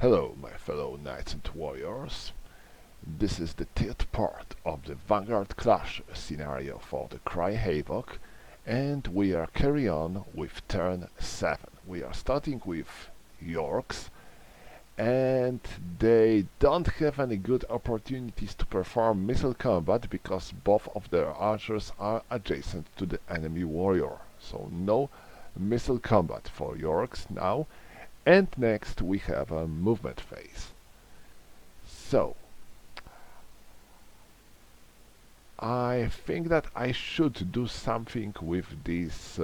Hello, my fellow knights and warriors. This is the third part of the Vanguard Clash scenario for the Cry Havoc, and we are carry on with turn 7. We are starting with Yorks, and they don't have any good opportunities to perform missile combat because both of their archers are adjacent to the enemy warrior. So no missile combat for Yorks now. And next we have a movement phase. So I think that I should do something with these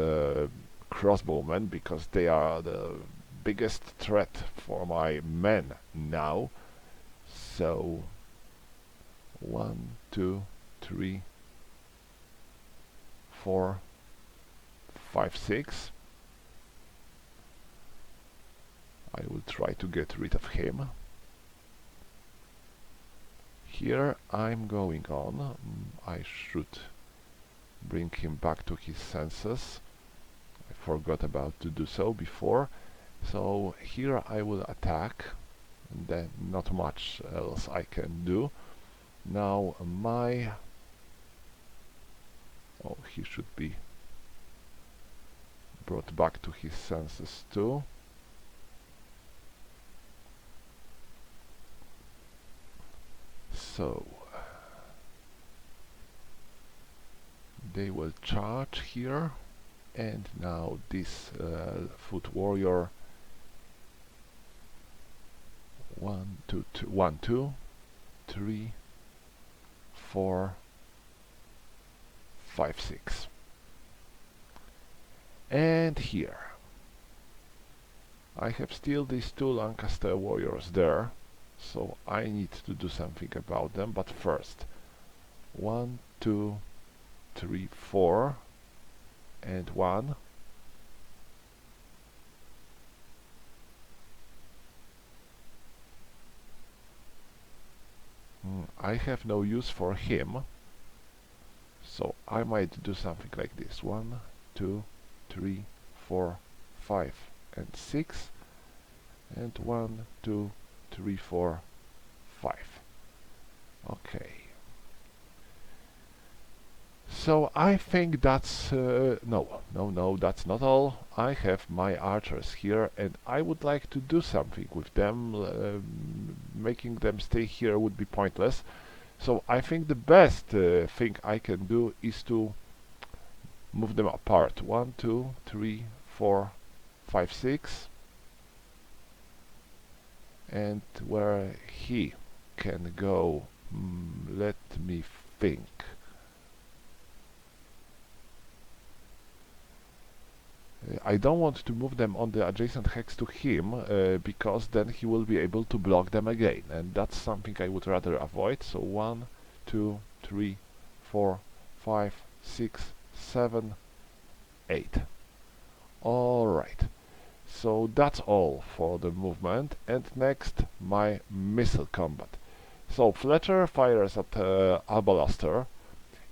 crossbowmen because they are the biggest threat for my men now. So 1, 2, 3, 4, 5, 6. I will try to get rid of him. Here I'm going on. I should bring him back to his senses. I forgot about to do so before. So here I will attack. And then not much else I can do. Now my... Oh, he should be brought back to his senses too. So they will charge here, and now this foot warrior 1, 2, 3, 4, 5, 6, and here I have still these two Lancaster warriors there. So I need to do something about them, but first 1, 2, 3, 4 and 1. I have no use for him, so I might do something like this. 1, 2, 3, 4, 5 and 6, and 1, 2, 3, 4, 5. Okay. So I think that's... no, that's not all. I have my archers here, and I would like to do something with them. Making them stay here would be pointless. So I think the best thing I can do is to move them apart. 1, 2, 3, 4, 5, 6. And where he can go, let me think. I don't want to move them on the adjacent hex to him, because then he will be able to block them again, and that's something I would rather avoid. So 1, 2, 3, 4, 5, 6, 7, 8. Alright. So that's all for the movement, and next my missile combat. So Fletcher fires at Albalaster.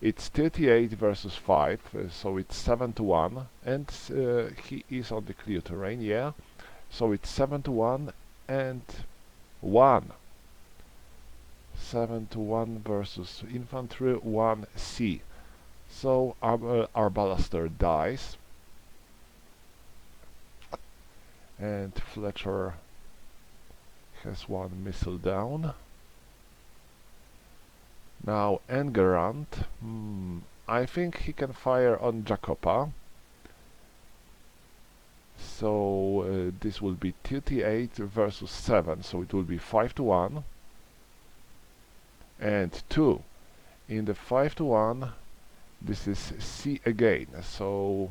It's 38 versus 5, so it's 7 to 1, and he is on the clear terrain, yeah. So it's 7 to 1 and 1. 7 to 1 versus infantry 1C. So Arbalaster dies. And Fletcher has one missile down. Now Engerant, I think he can fire on Jacopa. So this will be 38 versus 7, so it will be 5 to 1. And 2. In the 5 to 1, this is C again, so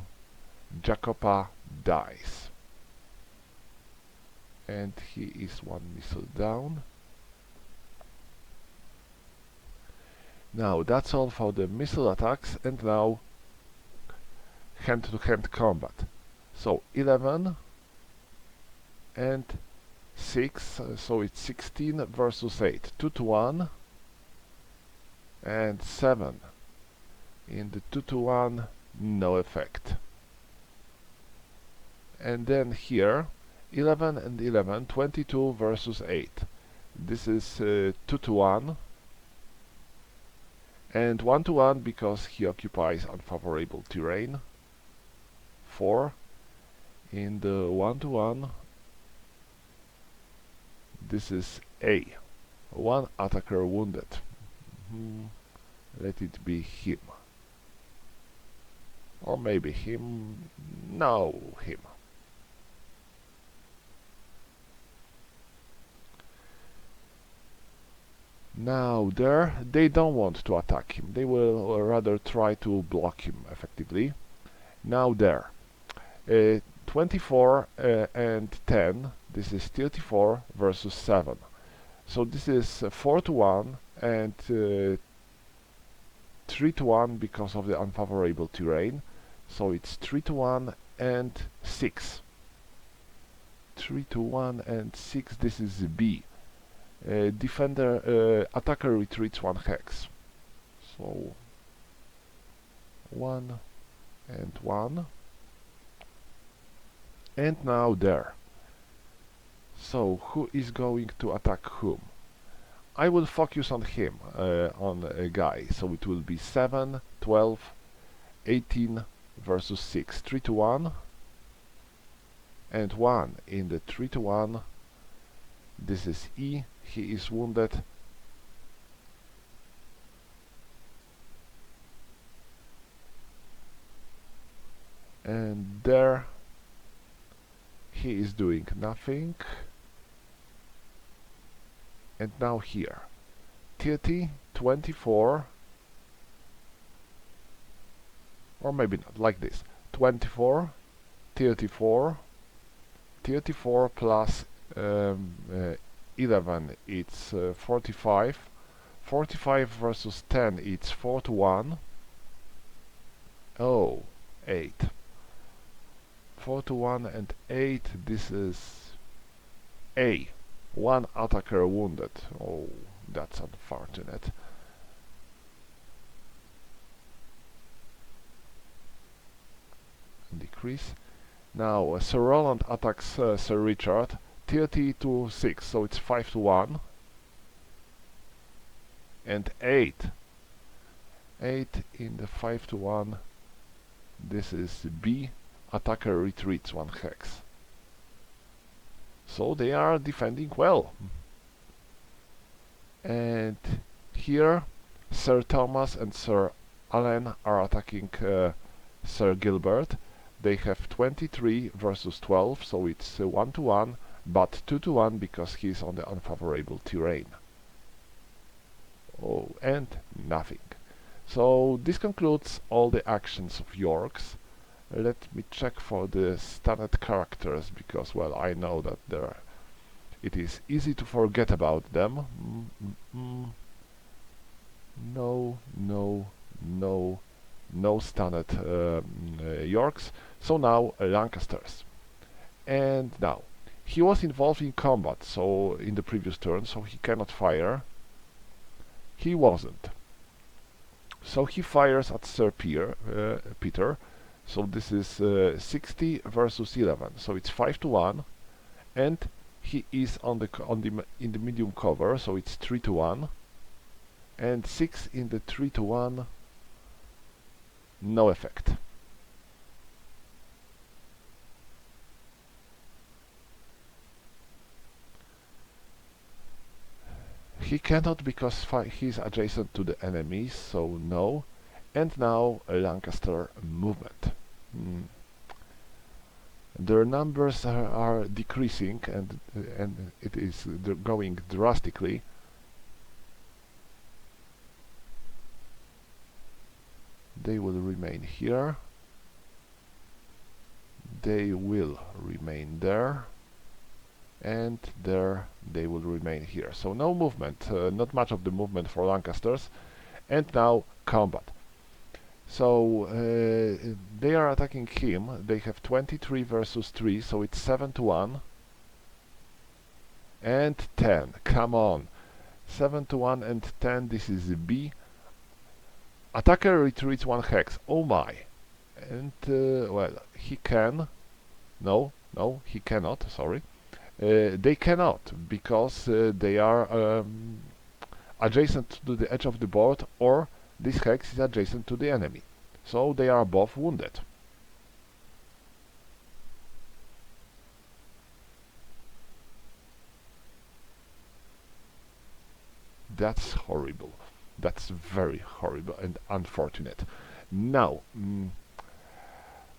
Jacopa dies. And he is one missile down. Now that's all for the missile attacks, and now hand-to-hand combat. So 11 and 6, so it's 16 versus 8. 2 to 1 and 7. In the 2 to 1, no effect. And then here 11 and 11, 22 versus 8. This is 2 to 1 and 1 to 1 because he occupies unfavorable terrain. 4 in the 1 to 1. This is A. One attacker wounded. Let it be him. Or maybe him. No, him. Now there, they don't want to attack him. They will rather try to block him effectively. Now there. 24 and 10. This is 34 versus 7. So this is 4 to 1 and 3 to 1 because of the unfavorable terrain. So it's 3 to 1 and 6. 3 to 1 and 6. This is B. Attacker retreats 1 hex. So 1 and 1. And now there. So who is going to attack whom? I will focus on him, on a guy. So it will be 7, 12, 18 versus 6. 3 to 1 and 1 in the 3 to 1. This is E. He is wounded. And there he is doing nothing. And now here 30, 24, or maybe not, like this. 24, 34, 34 plus 11, it's 45. 45 versus 10, it's 4 to 1. Oh, 8. 4 to 1 and 8, this is A. One attacker wounded. Oh, that's unfortunate. Decrease. Now, Sir Roland attacks Sir Richard. 30 to 6, so it's 5 to 1. And 8. 8 in the 5 to 1. This is B. Attacker retreats 1 hex. So they are defending well. And here Sir Thomas and Sir Alan are attacking Sir Gilbert. They have 23 versus 12, so it's 1 to 1, but 2 to 1 because he's on the unfavorable terrain. Oh, and nothing. So this concludes all the actions of Yorks. Let me check for the stunned characters, because, well, I know that it is easy to forget about them. No, no, no, no stunned Yorks. So now Lancasters. And now, he was involved in combat, so in the previous turn, so he cannot fire. He wasn't. So he fires at Sir Peter. So this is 60 versus 11. So it's 5 to 1, and he is in the medium cover. So it's 3 to 1, and 6 in the 3 to 1. No effect. He cannot because he's adjacent to the enemies. So no. And now a Lancaster movement. Their numbers are decreasing, and it is going drastically. They will remain here. They will remain there. And there they will remain here. So no movement, not much of the movement for Lancasters. And now combat. So they are attacking him. They have 23 versus 3, so it's 7 to 1. And 10. Come on. 7 to 1 and 10. This is B. Attacker retreats 1 hex. Oh my. And, well, he can. No, No, he cannot, sorry. They cannot, because they are adjacent to the edge of the board, or this hex is adjacent to the enemy. So they are both wounded. That's horrible. That's very horrible and unfortunate. Now,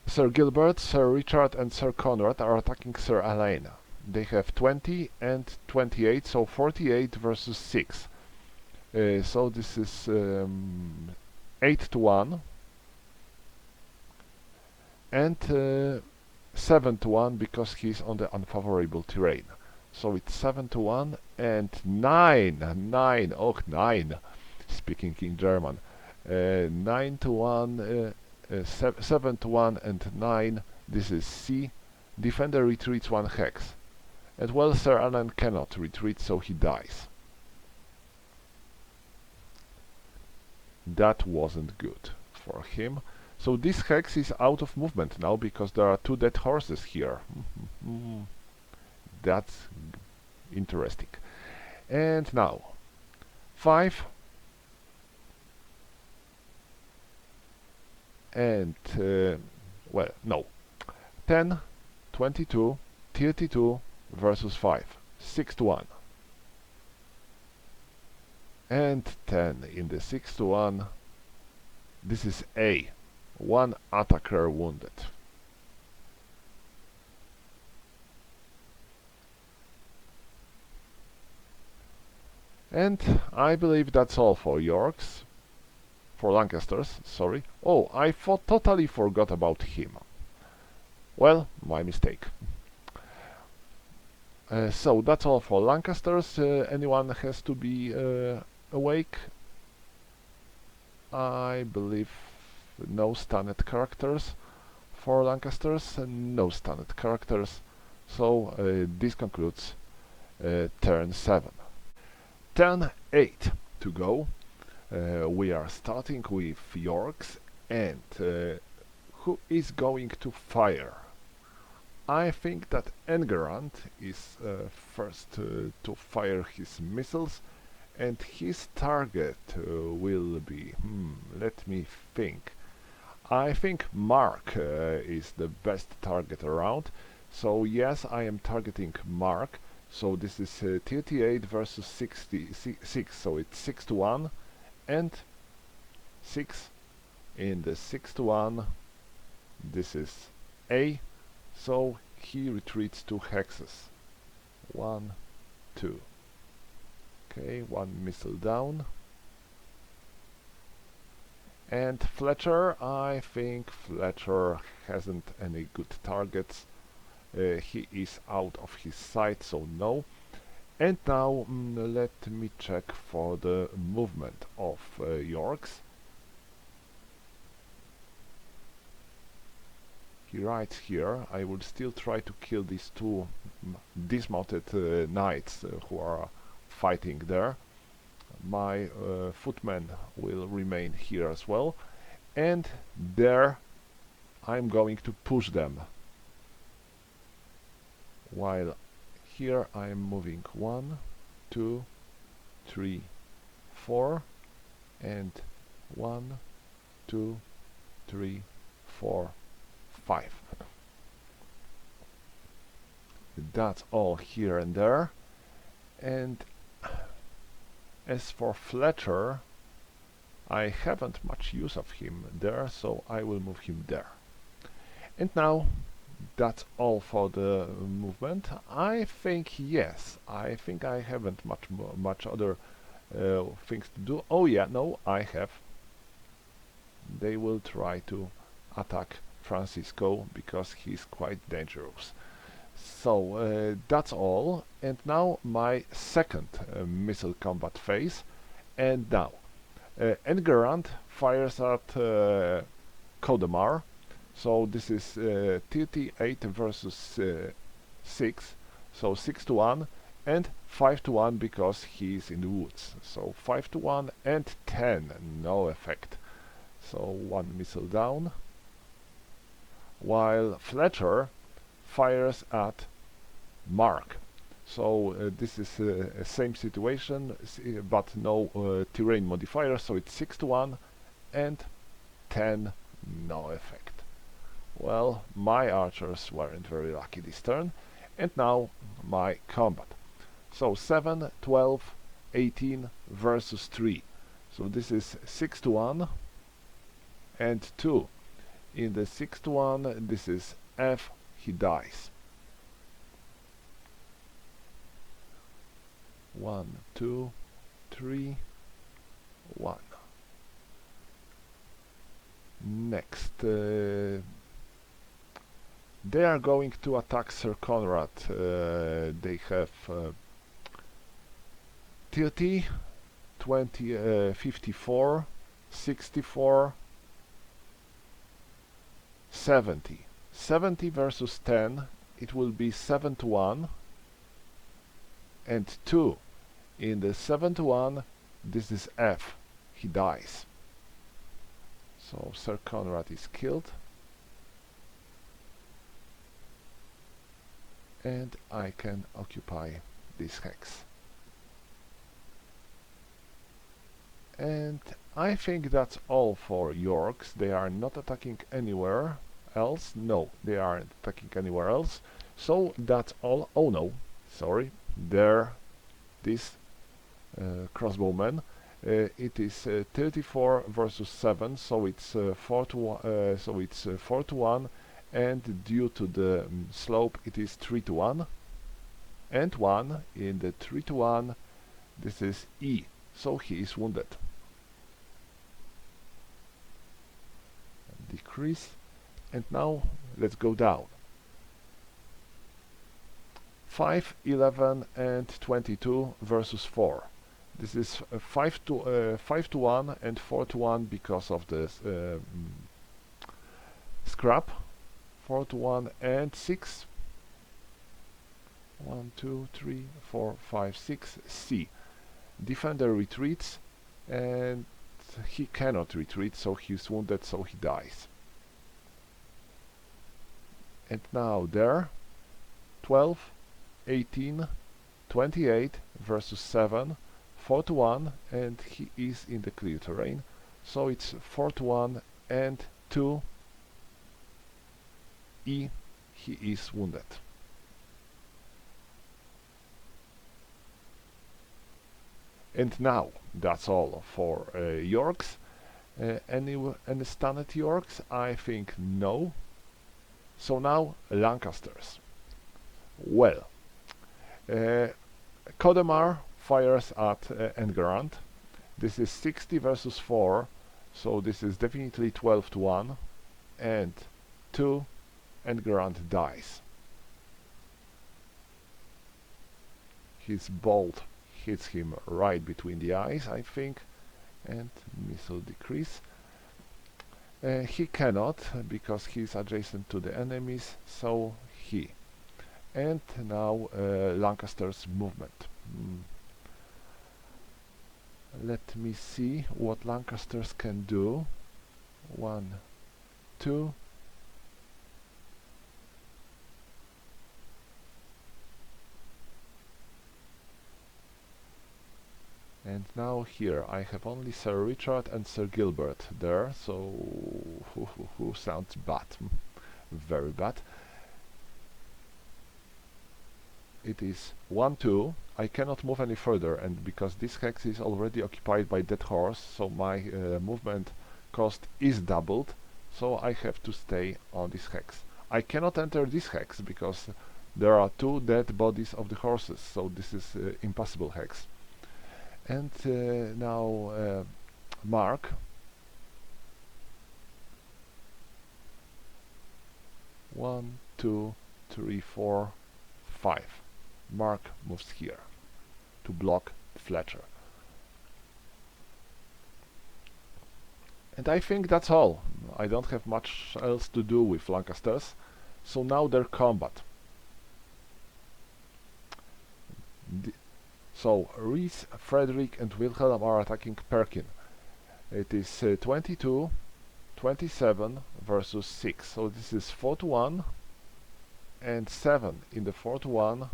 Sir Gilbert, Sir Richard and Sir Conrad are attacking Sir Alain. They have 20 and 28, so 48 versus 6. So this is 8 to 1 and 7 to 1 because he's on the unfavorable terrain. So it's 7 to 1 and 9, oh 9, speaking in German. 9 to 1, 7 to 1 and 9, this is C. Defender retreats 1 hex. And well, Sir Alan cannot retreat, so he dies. That wasn't good for him. So this hex is out of movement now because there are 2 dead horses here. That's interesting. And now 5 and well, no, 10, 22, 32 versus 5, 6 to 1. And 10 in the 6 to 1. This is A. 1 attacker wounded. And I believe that's all for Yorks. For Lancasters, sorry. Oh, I totally forgot about him. Well, my mistake. So that's all for Lancasters. Anyone has to be awake? I believe no stunned characters for Lancasters and no stunned characters. So this concludes turn 7. Turn 8 to go. We are starting with Yorks, and who is going to fire? I think that Engerant is first to fire his missiles, and his target will be, let me think. I think Mark is the best target around, so yes, I am targeting Mark. So this is 38 versus 66, so it's 6 to 1 and 6 in the 6 to 1. This is A, so he retreats 2 hexes. 1, 2. Okay, 1 missile down. And Fletcher, I think Fletcher hasn't any good targets. He is out of his sight, so no. And now let me check for the movement of Yorks. He writes here, I will still try to kill these 2 dismounted knights who are fighting there. My footmen will remain here as well. And there I'm going to push them. While here I am moving 1, 2, 3, 4, and 1, 2, 3, 4, 5. That's all here and there. And as for Fletcher, I haven't much use of him there, so I will move him there. And now that's all for the movement. I think yes. I think I haven't much other things to do. Oh yeah, no, I have. They will try to attack Francisco because he's quite dangerous. So that's all. And now my second missile combat phase. And now Engerant fires at Kodamar. So this is 38 versus 6, so 6 to 1 and 5 to 1 because he's in the woods. So 5 to 1 and 10, no effect. So 1 missile down. While Fletcher fires at Mark. So this is a same situation, but no terrain modifier, so it's 6 to 1 and 10, no effect. Well, my archers weren't very lucky this turn. And now my combat. So 7, 12, 18 versus 3. So this is 6 to 1 and 2. In the 6 to 1, this is F, he dies. 1, 2, 3, 1. Next, they are going to attack Sir Conrad. They have 30, 20, 54, 64, 70. 70 versus 10, it will be 7 to 1 and 2. In the 7 to 1, this is F, he dies. So Sir Conrad is killed. And I can occupy this hex. And I think that's all for Yorks. They are not attacking anywhere else. No, they aren't attacking anywhere else. So that's all. Oh no, sorry. There, this crossbowman. It is 34 versus 7, so it's 4 to 1. So it's 4 to 1, and due to the slope, it is 3 to 1, and 1 in the 3 to 1. This is E, so he is wounded. Decrease, and now let's go down. 5, 11, and 22 versus 4. This is 5 to 1 and 4 to 1 because of this scrap. 4 to 1 and 6. 1, 2, 3, 4, 5, 6. C. Defender retreats, and he cannot retreat, so he's wounded, so he dies. And now there, 12, 18, 28 versus 7, 4 to 1, and he is in the clear terrain, so it's 4 to 1 and 2. E, he is wounded. And now that's all for Yorks. Any stunned Yorks? I think no. So now Lancasters. Well, Kodemar fires at Engarand. This is 60 versus 4, so this is definitely 12 to 1, and 2, Engarand dies. His bolt hits him right between the eyes, I think, and missile decrease. He cannot, because he is adjacent to the enemies, so he. And now Lancaster's movement. Let me see what Lancasters can do. 1, 2. And now here I have only Sir Richard and Sir Gilbert there, so who sounds bad, very bad. It is 1, 2. I cannot move any further, and because this hex is already occupied by Dead Horse, so my movement cost is doubled, so I have to stay on this hex. I cannot enter this hex because there are 2 dead bodies of the horses, so this is impossible hex. And now Mark. 1, 2, 3, 4, 5. Mark moves here to block Fletcher. And I think that's all. I don't have much else to do with Lancasters. So now their combat. So Rhys, Frederick and Wilhelm are attacking Perkin. It is 22, 27 versus 6. So this is 4 to 1 and 7 in the fourth one.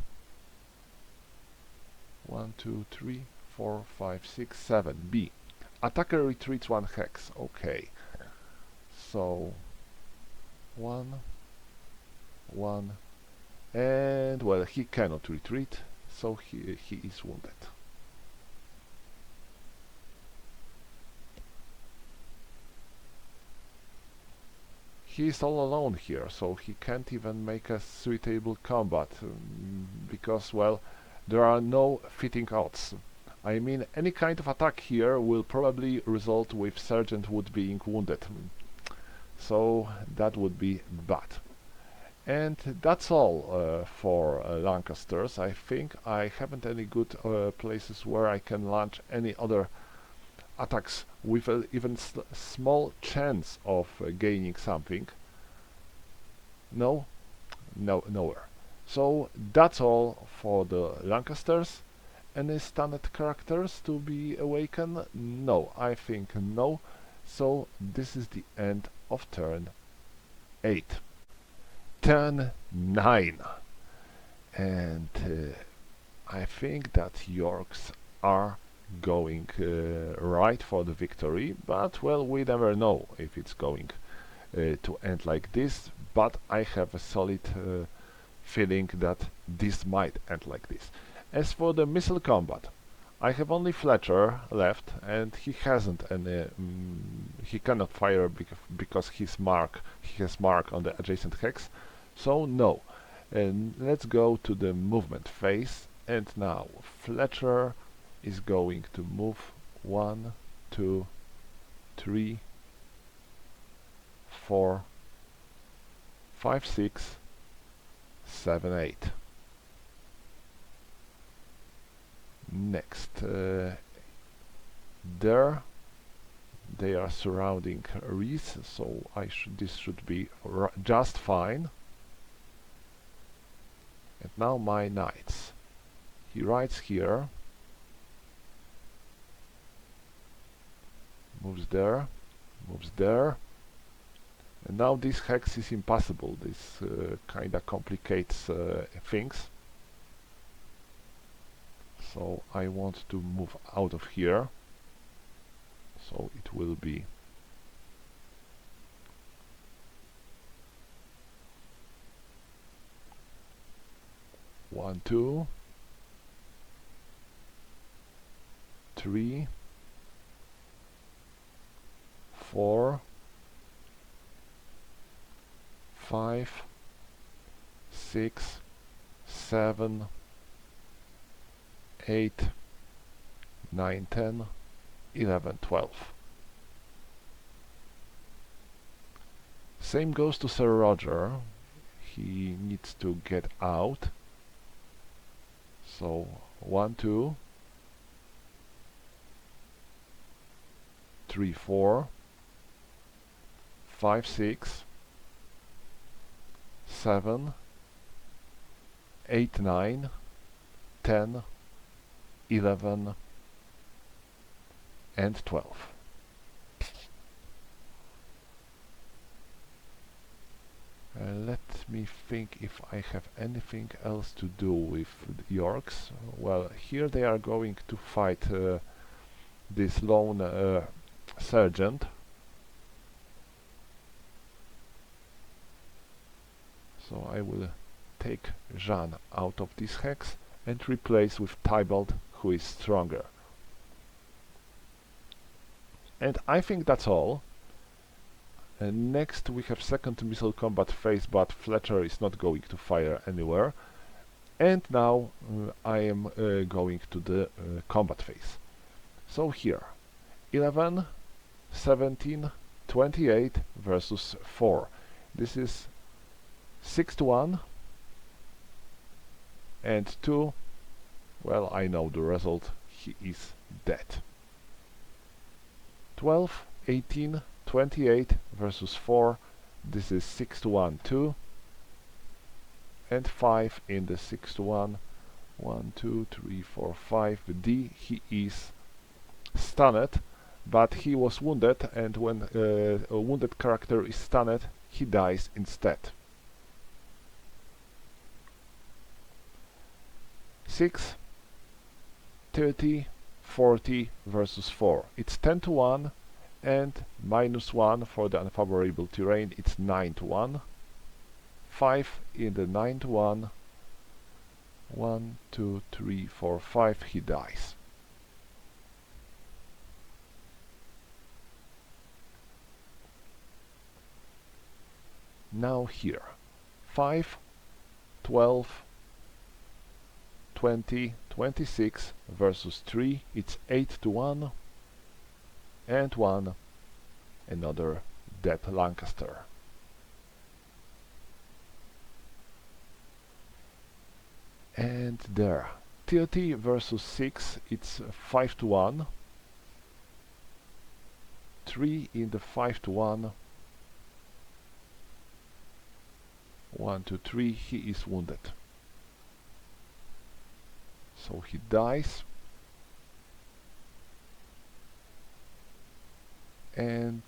1, 2, 3, 4, 5, 6, 7. B. Attacker retreats 1 hex. Okay. So 1, 1, and well, he cannot retreat, so he is wounded. He is all alone here, so he can't even make a suitable combat, because, well, there are no fitting odds. I mean, any kind of attack here will probably result with Sergeant Wood being wounded, so that would be bad. And that's all for Lancasters. I think I haven't any good places where I can launch any other attacks with an even small chance of gaining something. No, nowhere. So that's all for the Lancasters. Any stunned characters to be awakened? No, I think no. So this is the end of turn 8. Turn 9. And I think that Yorks are going right for the victory, but well, we never know if it's going to end like this, but I have a solid feeling that this might end like this. As for the missile combat, I have only Fletcher left, and he hasn't any. He cannot fire because he has mark on the adjacent hex. So no. And let's go to the movement phase. And now Fletcher is going to move 1, 2, 3, 4, 5, 6, 7, 8. Next, there they are surrounding Reese, so this should be just fine. And now my knights. He rides here, moves there, and now this hex is impossible. This kinda complicates things. So I want to move out of here. So it will be one, 2, 3, 4, 5, 6, 7, 8, 9, 10, 11, 12. Same goes to Sir Roger. He needs to get out. So 1, 2, 3, 4, 5, 6, 7, 8, 9, 10, 11, and 12. Let me think if I have anything else to do with the Yorks. Well, here they are going to fight this lone sergeant. So I will take Jean out of this hex and replace with Tybalt, who is stronger. And I think that's all. Next we have second missile combat phase, but Fletcher is not going to fire anywhere. And now I am going to the combat phase. So here, 11, 17, 28 versus 4. This is 6 to 1 and 2. Well, I know the result. He is dead. 12, 18, 28 versus 4. This is 6 to 1, 2. And 5 in the 6 to 1. 1, 2, 3, 4, 5. D, he is stunned, but he was wounded, and when a wounded character is stunned, he dies instead. 6, 30, 40 versus 4. It's 10 to 1, and -1 for the unfavorable terrain. It's 9 to 1. 5 in the 9 to 1. 1, 2, 3, 4, 5. He dies. Now here. 5, 12, 20, 26 versus 3. It's 8 to 1. And 1. Another dead Lancaster. And there. 30 versus 6. It's 5 to 1. 3 in the 5 to 1. 1, 2, 3. He is wounded. So he dies. And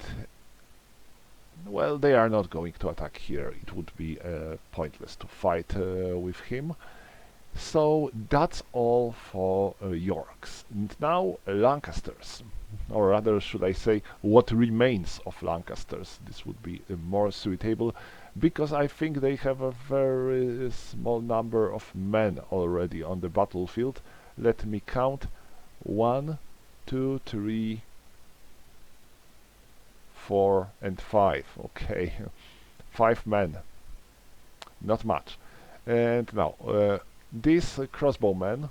well, they are not going to attack here. It would be pointless to fight with him. So that's all for Yorks. And now Lancasters, or rather should I say what remains of Lancasters. This would be more suitable, because I think they have a very small number of men already on the battlefield. Let me count. 1, 2, 3, 4 and 5. Okay, 5 men. Not much. And now this crossbowman.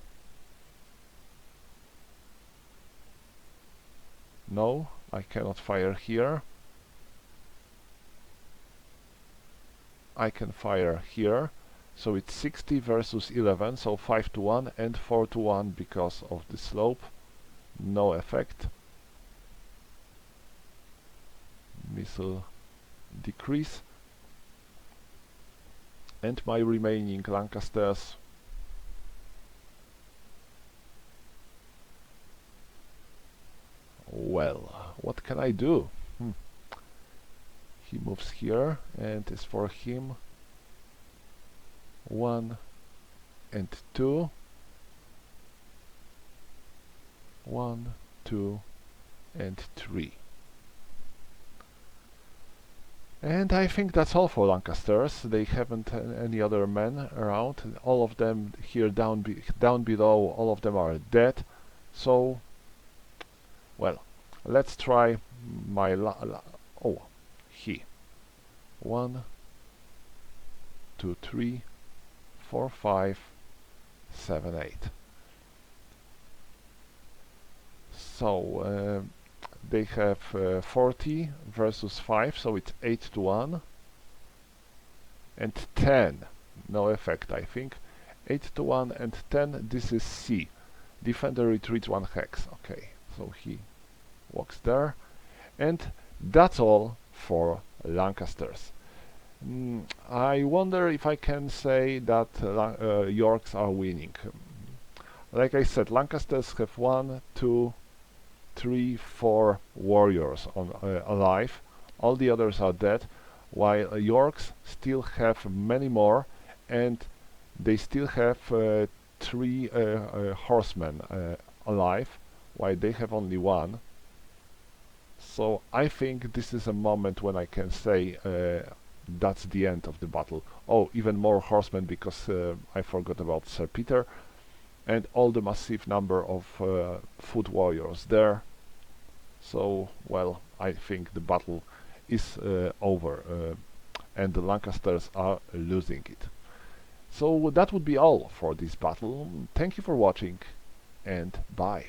No, I cannot fire here. I can fire here. So it's 60 versus 11, so 5 to 1 and 4 to 1 because of the slope. No effect. Missile decrease. And my remaining Lancasters. Well, what can I do? He moves here, and is for him 1 and 2. 1, 2 and 3. And I think that's all for Lancasters. They haven't any other men around. All of them here down below, all of them are dead. So, well, let's try my he. 1, 2, 3, 4, 5, 7, 8. So they have 40 versus 5, so it's 8 to 1. And 10, no effect, I think. 8 to 1 and 10, this is C. Defender retreats 1 hex. Okay, so he walks there. And that's all for Lancasters. I wonder if I can say that Yorks are winning. Like I said, Lancasters have 1, 2, 3, 4 warriors alive. All the others are dead, while Yorks still have many more, and they still have 3 horsemen alive, while they have only 1. So I think this is a moment when I can say that's the end of the battle. Oh, even more horsemen, because I forgot about Sir Peter, and all the massive number of foot warriors there. So, well, I think the battle is over, and the Lancasters are losing it. So that would be all for this battle. Thank you for watching, and bye.